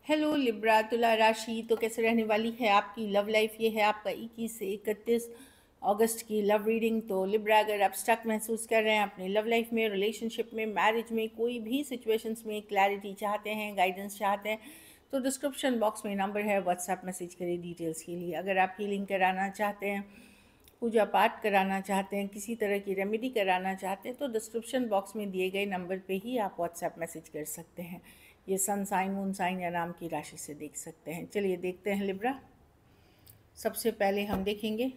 Hello Libra तुला राशि। तो कैसे रहने वाली है आपकी लव लाइफ? ये है आपका 21 से 31 अगस्त की लव रीडिंग। तो लिब्रा, अगर आप स्टक महसूस कर रहे हैं अपनी लव लाइफ में, रिलेशनशिप में, मैरिज में, कोई भी सिचुएशंस में क्लैरिटी चाहते हैं, गाइडेंस चाहते हैं, तो डिस्क्रिप्शन बॉक्स में नंबर है, व्हाट्सएप मैसेज करें डिटेल्स के लिए। अगर आप हीलिंग कराना चाहते हैं, पूजा पाठ कराना चाहते हैं, किसी तरह की रेमेडी कराना चाहते हैं, तो डिस्क्रिप्शन बॉक्स में दिए गए नंबर पे ही आप व्हाट्सएप मैसेज कर सकते हैं। ये सन साइन, मून साइन या नाम की राशि से देख सकते हैं। चलिए देखते हैं लिब्रा। सबसे पहले हम देखेंगे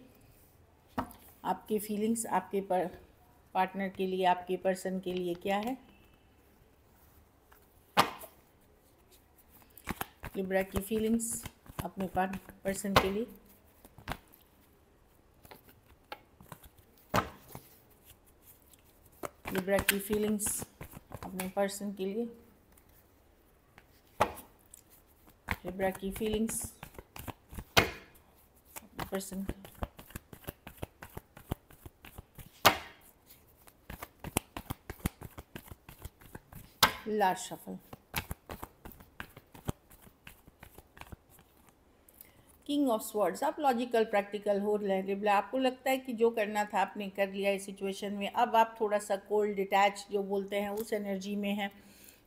आपकी फीलिंग्स आपके पार्टनर के लिए, आपके पर्सन के लिए क्या है। लिब्रा की फीलिंग्स अपने पर्सन के लिए। लिब्रा की फीलिंग्स अपने पर्सन के लिए। लिब्रा की फीलिंग्स अपने person. Last shuffle. King of swords. आप लॉजिकल प्रैक्टिकल हो रहे हैं। आपको लगता है कि जो करना था आपने कर लिया इस सिचुएशन में। अब आप थोड़ा सा कोल्ड डिटैच जो बोलते हैं उस एनर्जी में हैं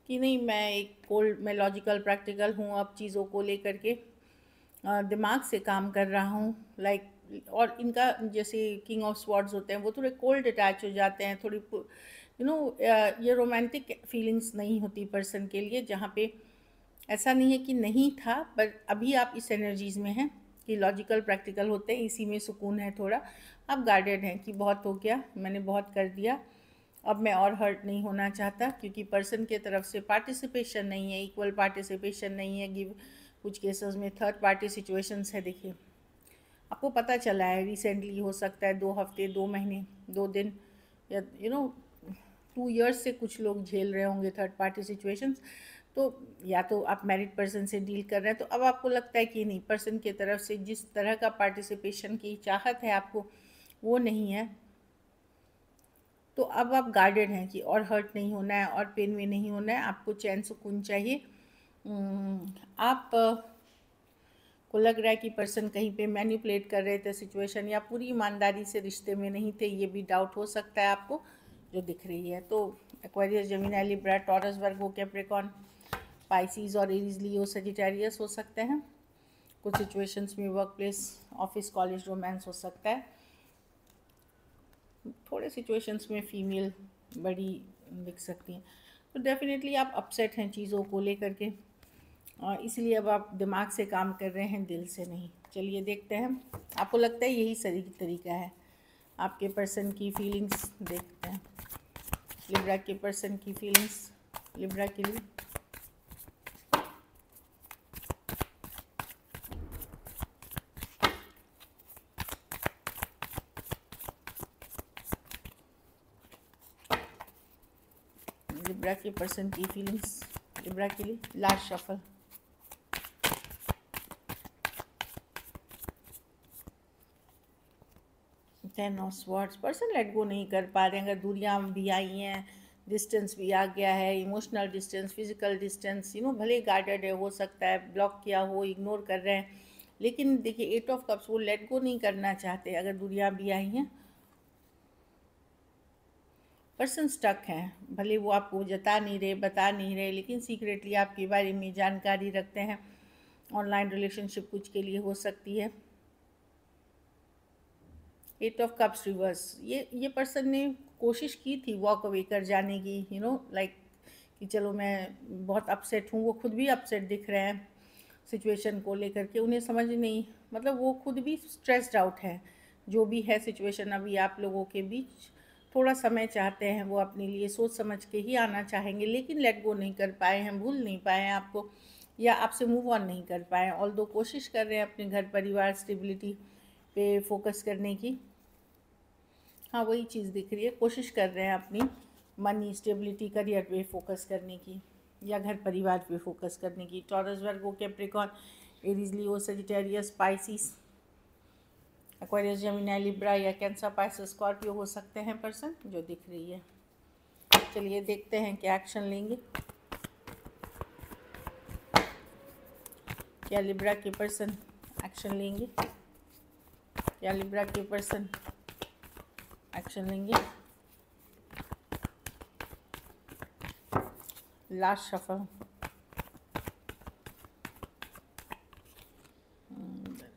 कि नहीं, मैं एक कोल्ड, मैं लॉजिकल प्रैक्टिकल हूँ। अब चीज़ों को लेकर के दिमाग से काम कर रहा हूँ, लाइक। और इनका जैसे किंग ऑफ स्वॉर्ड्स होते हैं वो थोड़े कोल्ड डिटैच हो जाते हैं, थोड़ी ये रोमांटिक फीलिंग्स नहीं होती पर्सन के लिए। जहाँ पे ऐसा नहीं है कि नहीं था, पर अभी आप इस एनर्जीज़ में हैं कि लॉजिकल प्रैक्टिकल होते हैं, इसी में सुकून है थोड़ा। आप गार्डेड हैं कि बहुत हो गया, मैंने बहुत कर दिया, अब मैं और हर्ट नहीं होना चाहता। क्योंकि पर्सन के तरफ से पार्टिसिपेशन नहीं है, इक्वल पार्टिसिपेशन नहीं है। गिव कुछ केसेस में थर्ड पार्टी सिचुएशंस है। देखिए, आपको पता चला है रिसेंटली, हो सकता है 2 हफ्ते, 2 महीने, 2 दिन, या 2 ईयर्स से कुछ लोग झेल रहे होंगे थर्ड पार्टी सिचुएशंस। तो या तो आप मैरिड पर्सन से डील कर रहे हैं, तो अब आपको लगता है कि नहीं, पर्सन की तरफ से जिस तरह का पार्टिसिपेशन की चाहत है आपको, वो नहीं है। तो अब आप गार्डेड हैं कि और हर्ट नहीं होना है और पेन में नहीं होना है, आपको चैन सुकून चाहिए। आप को लग रहा है कि पर्सन कहीं पे मैनिपुलेट कर रहे थे सिचुएशन, या पूरी ईमानदारी से रिश्ते में नहीं थे, ये भी डाउट हो सकता है आपको जो दिख रही है। तो Aquarius, Gemini, Libra, Taurus, Virgo, Capricorn, Pisces और एरीज, लियो, सजिटेरियस हो सकते हैं। कुछ सिचुएशंस में work place, office, college, romance हो सकता है। थोड़े सिचुएशंस में फीमेल बड़ी दिख सकती हैं। तो डेफिनेटली आप अपसेट हैं चीज़ों को लेकर के, और इसलिए अब आप दिमाग से काम कर रहे हैं, दिल से नहीं। चलिए देखते हैं, आपको लगता है यही सही तरीका है। आपके पर्सन की फीलिंग्स देखते हैं। लिब्रा के पर्सन की फीलिंग्स लिब्रा के लिए। लिब्रा के पर्सन की फीलिंग्स लिब्रा के लिए। Last shuffle. Ten of swords. Person let go नहीं कर पा रहे हैं। अगर दूरियां भी आई हैं, डिस्टेंस भी आ गया है, इमोशनल डिस्टेंस, फिजिकल डिस्टेंस, भले गार्डेड है, हो सकता है ब्लॉक किया हो, इग्नोर कर रहे हैं, लेकिन देखिए 8 ऑफ कप्स, वो लेट गो नहीं करना चाहते। अगर दूरियां भी आई हैं, पर्सन स्टक हैं। भले वो आपको जता नहीं रहे, बता नहीं रहे, लेकिन सीक्रेटली आपके बारे में जानकारी रखते हैं। ऑनलाइन रिलेशनशिप कुछ के लिए हो सकती है। 8 ऑफ कप्स रिवर्स। ये पर्सन ने कोशिश की थी वॉक अवे कर जाने की, लाइक कि चलो मैं बहुत अपसेट हूँ। वो खुद भी अपसेट दिख रहे हैं सिचुएशन को लेकर के। उन्हें समझ नहीं, मतलब वो खुद भी स्ट्रेस्ड आउट है। जो भी है सिचुएशन अभी आप लोगों के बीच, थोड़ा समय चाहते हैं वो अपने लिए, सोच समझ के ही आना चाहेंगे, लेकिन लेट गो नहीं कर पाए हैं, भूल नहीं पाए हैं आपको, या आपसे मूव ऑन नहीं कर पाए हैं। ऑल्दो कोशिश कर रहे हैं अपने घर परिवार स्टेबिलिटी पे फोकस करने की। हाँ, वही चीज़ दिख रही है, कोशिश कर रहे हैं अपनी मनी, स्टेबिलिटी, करियर पे फोकस करने की, या घर परिवार पे फोकस करने की। Taurus, Virgo, Capricorn, Aries, Leo, Sagittarius, Pisces, Aquarius, Gemini, Libra या कैंसर, पाइसिस, स्कॉर्पियो हो सकते हैं पर्सन जो दिख रही है। चलिए देखते हैं क्या एक्शन लेंगे। क्या लिब्रा के पर्सन एक्शन लेंगे? क्या लिब्रा के पर्सन एक्शन लेंगे? Last shuffle.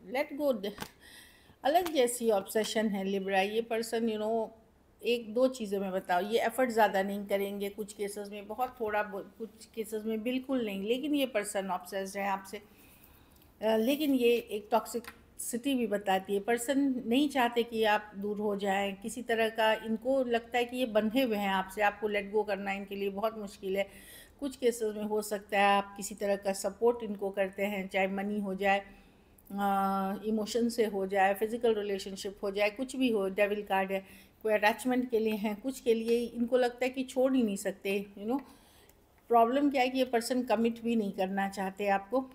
Let go. अलग जैसी ऑब्सेशन है लिब्रा। ये पर्सन एक दो चीज़ें मैं बताओ, ये एफर्ट ज़्यादा नहीं करेंगे, कुछ केसेस में बहुत थोड़ा, कुछ केसेस में बिल्कुल नहीं, लेकिन ये पर्सन ऑब्सेस्ड है आपसे। लेकिन ये एक टॉक्सिसिटी भी बताती है। पर्सन नहीं चाहते कि आप दूर हो जाएं किसी तरह का, इनको लगता है कि ये बंधे हुए हैं आपसे, आपको लेट गो करना इनके लिए बहुत मुश्किल है। कुछ केसेस में हो सकता है आप किसी तरह का सपोर्ट इनको करते हैं, चाहे मनी हो जाए, इमोशन से हो जाए, फिज़िकल रिलेशनशिप हो जाए, कुछ भी हो। डेविल कार्ड है, कोई अटैचमेंट के लिए हैं, कुछ के लिए इनको लगता है कि छोड़ ही नहीं सकते। प्रॉब्लम क्या है कि ये पर्सन कमिट भी नहीं करना चाहते आपको,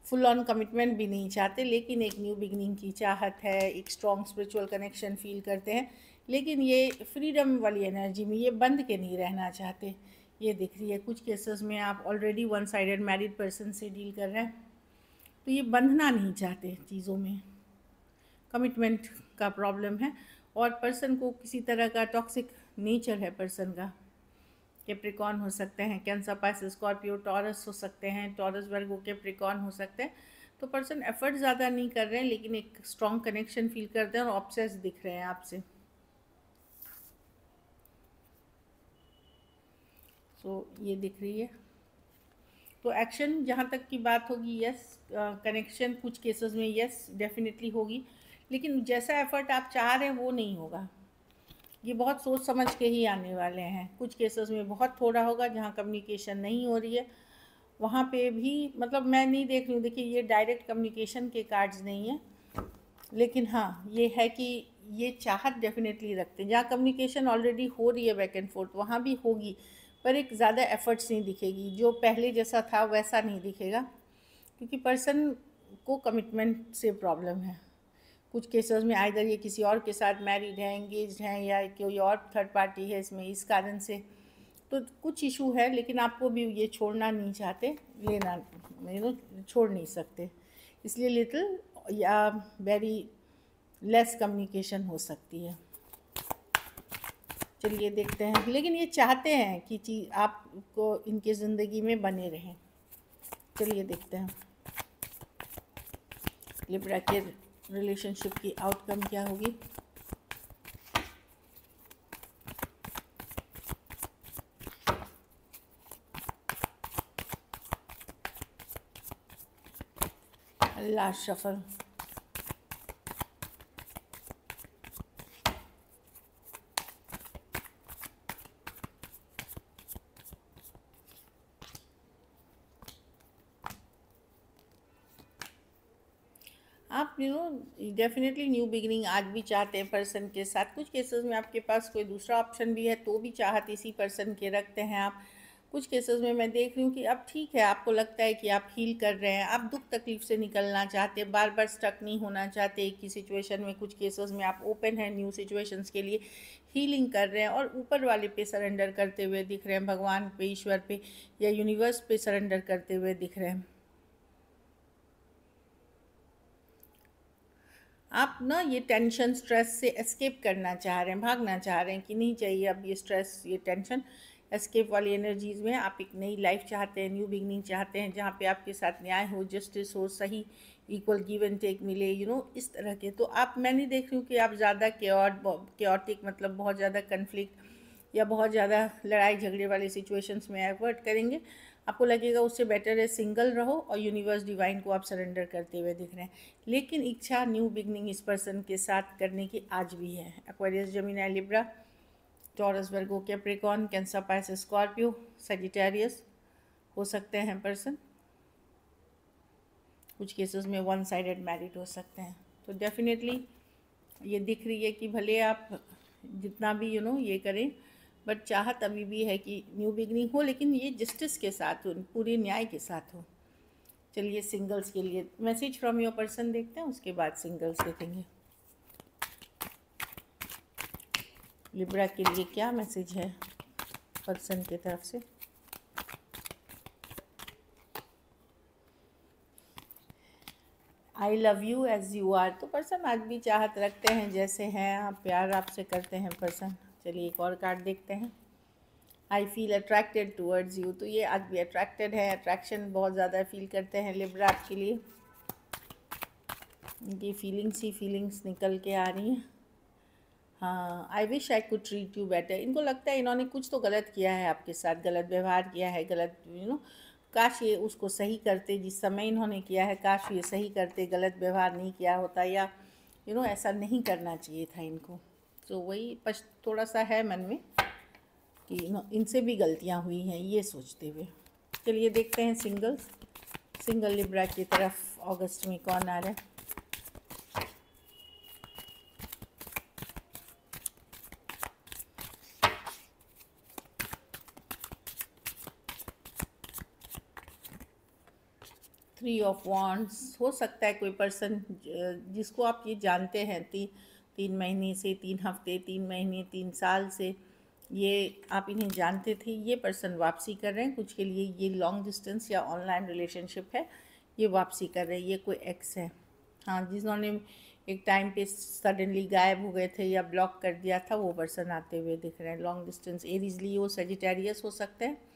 फुल ऑन कमिटमेंट भी नहीं चाहते, लेकिन एक न्यू बिगनिंग की चाहत है, एक स्ट्रॉन्ग स्पिरिचुअल कनेक्शन फील करते हैं, लेकिन ये फ्रीडम वाली एनर्जी में ये बंद के नहीं रहना चाहते। ये दिख रही है कुछ केसेस में आप already one sided married person से डील कर रहे हैं, तो ये बंधना नहीं चाहते चीज़ों में, कमिटमेंट का प्रॉब्लम है। और पर्सन को किसी तरह का टॉक्सिक नेचर है पर्सन का। कैप्रिकॉर्न हो सकते हैं, कैंसर, पाइसेस, स्कॉर्पियो, टॉरस हो सकते हैं, टॉरस, वर्गो, कैप्रिकॉर्न हो सकते हैं। तो पर्सन एफर्ट ज़्यादा नहीं कर रहे हैं, लेकिन एक स्ट्रॉन्ग कनेक्शन फील करते हैं और ऑब्सेस दिख रहे हैं आपसे। सो ये दिख रही है। तो एक्शन जहाँ तक की बात होगी, यस, कनेक्शन कुछ केसेस में यस डेफिनेटली होगी, लेकिन जैसा एफर्ट आप चाह रहे हैं वो नहीं होगा। ये बहुत सोच समझ के ही आने वाले हैं। कुछ केसेस में बहुत थोड़ा होगा, जहाँ कम्युनिकेशन नहीं हो रही है वहाँ पे भी, मतलब मैं नहीं देख रही हूँ। देखिए ये डायरेक्ट कम्युनिकेशन के कार्ड्स नहीं है, लेकिन हाँ ये है कि ये चाहत डेफिनेटली रखते हैं। जहाँ कम्युनिकेशन ऑलरेडी हो रही है बैक एंड फोर्थ, वहाँ भी होगी, पर एक ज़्यादा एफर्ट्स नहीं दिखेगी, जो पहले जैसा था वैसा नहीं दिखेगा, क्योंकि पर्सन को कमिटमेंट से प्रॉब्लम है। कुछ केसेस में आइदर ये किसी और के साथ मैरिड है, एंगेज्ड हैं, या कोई और थर्ड पार्टी है इसमें, इस कारण से तो कुछ इशू है, लेकिन आपको भी ये छोड़ना नहीं चाहते, लेना छोड़ नहीं सकते, इसलिए लिटिल या वेरी लेस कम्युनिकेशन हो सकती है। चलिए देखते हैं, लेकिन ये चाहते हैं कि चीज़ आपको इनकी ज़िंदगी में बने रहें। चलिए देखते हैं लिब्रा के रिलेशनशिप की आउटकम क्या होगी। Last shuffle. आप डेफिनेटली न्यू बिगिनिंग आज भी चाहते हैं पर्सन के साथ। कुछ केसेस में आपके पास कोई दूसरा ऑप्शन भी है तो भी चाहत इसी पर्सन के रखते हैं आप। कुछ केसेस में मैं देख रही हूँ कि अब ठीक है, आपको लगता है कि आप हील कर रहे हैं, आप दुख तकलीफ से निकलना चाहते, बार बार स्टक नहीं होना चाहते एक ही सिचुएशन में। कुछ केसेस में आप ओपन हैं न्यू सिचुएशंस के लिए, हीलिंग कर रहे हैं और ऊपर वाले पे सरेंडर करते हुए दिख रहे हैं, भगवान पे, ईश्वर पे या यूनिवर्स पे सरेंडर करते हुए दिख रहे हैं। आप ये टेंशन स्ट्रेस से एस्केप करना चाह रहे हैं, भागना चाह रहे हैं कि नहीं चाहिए अब ये स्ट्रेस, ये टेंशन। एस्केप वाली एनर्जीज़ में आप एक नई लाइफ चाहते हैं, न्यू बिगनिंग चाहते हैं, जहाँ पे आपके साथ न्याय हो, जस्टिस हो, सही इक्वल गिव एंड टेक मिले, इस तरह के। तो आप, मैं नहीं देख रही हूँ कि आप ज़्यादा केओटिक मतलब बहुत ज़्यादा कन्फ्लिक्ट या बहुत ज़्यादा लड़ाई झगड़े वाली सिचुएशंस में एफर्ट करेंगे। आपको लगेगा उससे बेटर है सिंगल रहो और यूनिवर्स डिवाइन को आप सरेंडर करते हुए दिख रहे हैं। लेकिन इच्छा न्यू बिगनिंग इस पर्सन के साथ करने की आज भी है। Aquarius, Gemini, Libra, Taurus, Virgo, Capricorn, cancer, Pisces, Scorpio, Sagittarius हो सकते हैं पर्सन। कुछ केसेस में वन साइडेड मैरिड हो सकते हैं। तो डेफिनेटली ये दिख रही है कि भले आप जितना भी ये करें, बट चाहत अभी भी है कि न्यू बिगनिंग हो, लेकिन ये जस्टिस के साथ हो, पूरे न्याय के साथ हो। चलिए सिंगल्स के लिए मैसेज फ्रॉम योर पर्सन देखते हैं, उसके बाद सिंगल्स देखेंगे। लिब्रा के लिए क्या मैसेज है पर्सन की तरफ से? I love you as you are, तो पर्सन आज भी चाहत रखते हैं जैसे हैं आप, प्यार आपसे करते हैं पर्सन। चलिए एक और कार्ड देखते हैं। I feel attracted towards you, तो ये आज भी अट्रैक्टेड है, अट्रैक्शन बहुत ज़्यादा फील करते हैं लिब्रा आपके लिए। इनकी फीलिंग्स ही फीलिंग्स निकल के आ रही हैं। हाँ, I wish I could treat you better, इनको लगता है इन्होंने कुछ तो गलत किया है आपके साथ, गलत व्यवहार किया है, गलत काश ये उसको सही करते, जिस समय इन्होंने किया है काश ये सही करते, गलत व्यवहार नहीं किया होता, या ऐसा नहीं करना चाहिए था इनको। तो वही थोड़ा सा है मन में कि इनसे भी गलतियाँ हुई हैं ये सोचते हुए। चलिए देखते हैं सिंगल लिब्रा की तरफ अगस्त में कौन आ रहा है। थ्री ऑफ वॉन्ड्स, हो सकता है कोई पर्सन जिसको आप ये जानते हैं 3 महीने से, 3 हफ्ते, 3 महीने, 3 साल से ये आप इन्हें जानते थे, ये पर्सन वापसी कर रहे हैं कुछ के लिए। ये लॉन्ग डिस्टेंस या ऑनलाइन रिलेशनशिप है, ये वापसी कर रहे हैं। ये कोई एक्स है, हाँ, जिन्होंने एक टाइम पे सडनली गायब हो गए थे या ब्लॉक कर दिया था, वो पर्सन आते हुए दिख रहे हैं। Long distance, Aries Leo Sagittarius हो सकते हैं।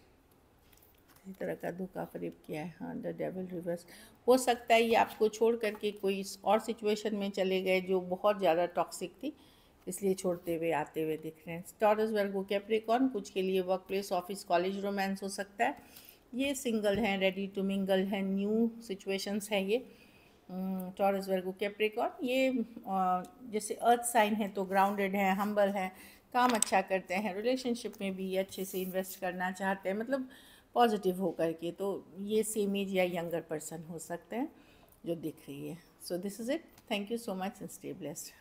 इसी तरह का धोखा फरेब किया है। हाँ, द डेविल रिवर्स, हो सकता है ये आपको छोड़ करके कोई और सिचुएशन में चले गए जो बहुत ज़्यादा टॉक्सिक थी, इसलिए छोड़ते हुए आते हुए दिख रहे हैं। टॉरस, वर्गो, कैप्रिकॉर्न, कुछ के लिए work place, office, college romance हो सकता है। ये सिंगल हैं, रेडी टू मिंगल हैं, न्यू सिचुएशंस हैं ये। टॉरस, वर्गो, कैप्रिकॉर्न ये जैसे अर्थ साइन है तो ग्राउंडेड है, हम्बल है, काम अच्छा करते हैं, रिलेशनशिप में भी अच्छे से इन्वेस्ट करना चाहते हैं, मतलब पॉजिटिव होकर के। तो ये सेम एज या यंगर पर्सन हो सकते हैं जो दिख रही है। So this is it, thank you so much and stay blessed.